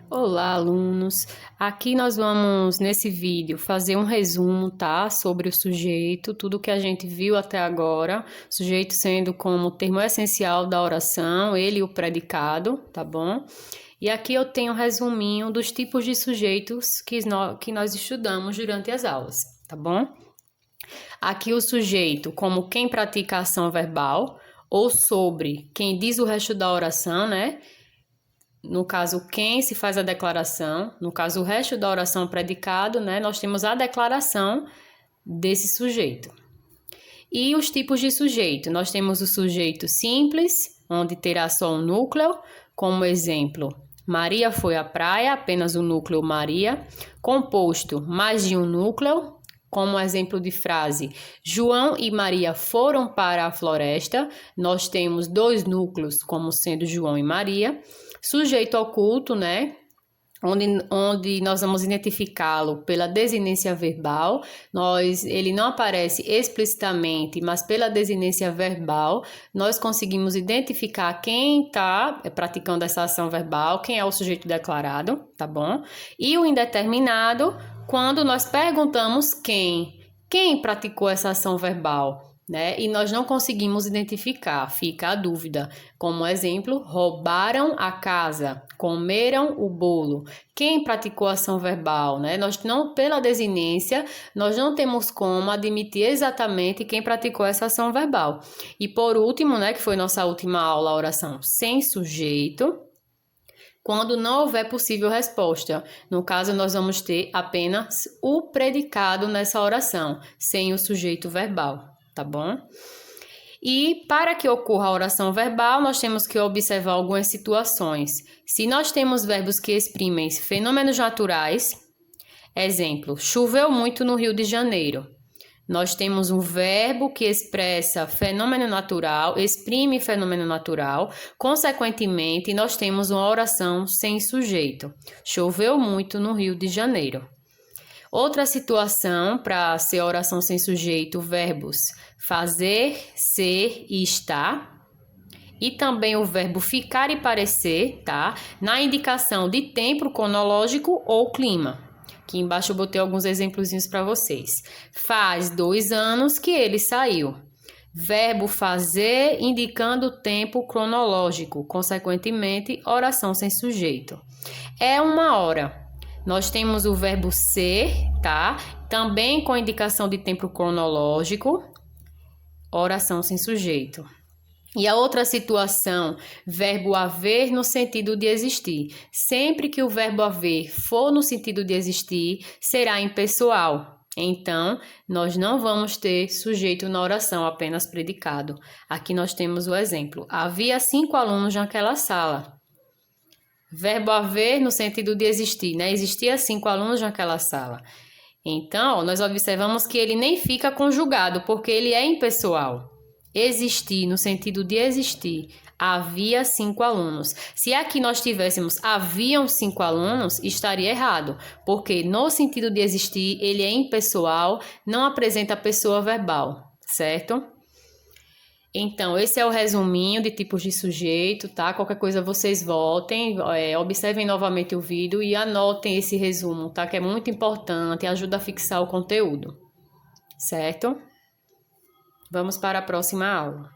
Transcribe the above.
Olá, alunos! Aqui nós vamos, nesse vídeo, fazer um resumo, tá? Sobre o sujeito, tudo que a gente viu até agora. Sujeito sendo como termo essencial da oração, ele e o predicado, tá bom? E aqui eu tenho um resuminho dos tipos de sujeitos que nós estudamos durante as aulas, tá bom? Aqui o sujeito como quem pratica a ação verbal, ou sobre quem diz o resto da oração, né? No caso, quem se faz a declaração, no caso, o resto da oração predicado, né? Nós temos a declaração desse sujeito. E os tipos de sujeito, nós temos o sujeito simples, onde terá só um núcleo, como exemplo, Maria foi à praia, apenas o núcleo Maria. Composto, mais de um núcleo, como exemplo de frase, João e Maria foram para a floresta, nós temos dois núcleos como sendo João e Maria. Sujeito oculto, né? Onde nós vamos identificá-lo pela desinência verbal. Ele não aparece explicitamente, mas pela desinência verbal, nós conseguimos identificar quem está praticando essa ação verbal, quem é o sujeito declarado, tá bom? E o indeterminado, quando nós perguntamos quem praticou essa ação verbal, né? E nós não conseguimos identificar, fica a dúvida. Como exemplo, roubaram a casa, comeram o bolo. Quem praticou a ação verbal, né? Nós não, pela desinência, nós não temos como admitir exatamente quem praticou essa ação verbal. E por último, né, que foi nossa última aula, a oração sem sujeito, quando não houver possível resposta. No caso, nós vamos ter apenas o predicado nessa oração, sem o sujeito verbal. Tá bom? E para que ocorra a oração verbal, nós temos que observar algumas situações. Se nós temos verbos que exprimem fenômenos naturais, exemplo, choveu muito no Rio de Janeiro. Nós temos um verbo que expressa fenômeno natural, exprime fenômeno natural. Consequentemente, nós temos uma oração sem sujeito. Choveu muito no Rio de Janeiro. Outra situação para ser oração sem sujeito, verbos fazer, ser e estar. E também o verbo ficar e parecer, tá? Na indicação de tempo cronológico ou clima. Aqui embaixo eu botei alguns exemplozinhos para vocês. Faz 2 anos que ele saiu. Verbo fazer indicando o tempo cronológico. Consequentemente, oração sem sujeito. É 1 hora. Nós temos o verbo ser, tá? Também com indicação de tempo cronológico, oração sem sujeito. E a outra situação, verbo haver no sentido de existir. Sempre que o verbo haver for no sentido de existir, será impessoal. Então, nós não vamos ter sujeito na oração, apenas predicado. Aqui nós temos o exemplo. Havia 5 alunos naquela sala. Verbo haver no sentido de existir, né? Existia 5 alunos naquela sala. Então, nós observamos que ele nem fica conjugado, porque ele é impessoal. Existir, no sentido de existir. Havia 5 alunos. Se aqui nós tivéssemos haviam 5 alunos, estaria errado, porque no sentido de existir, ele é impessoal, não apresenta pessoa verbal, certo? Então, esse é o resuminho de tipos de sujeito, tá? Qualquer coisa vocês voltem, observem novamente o vídeo e anotem esse resumo, tá? Que é muito importante, ajuda a fixar o conteúdo, certo? Vamos para a próxima aula.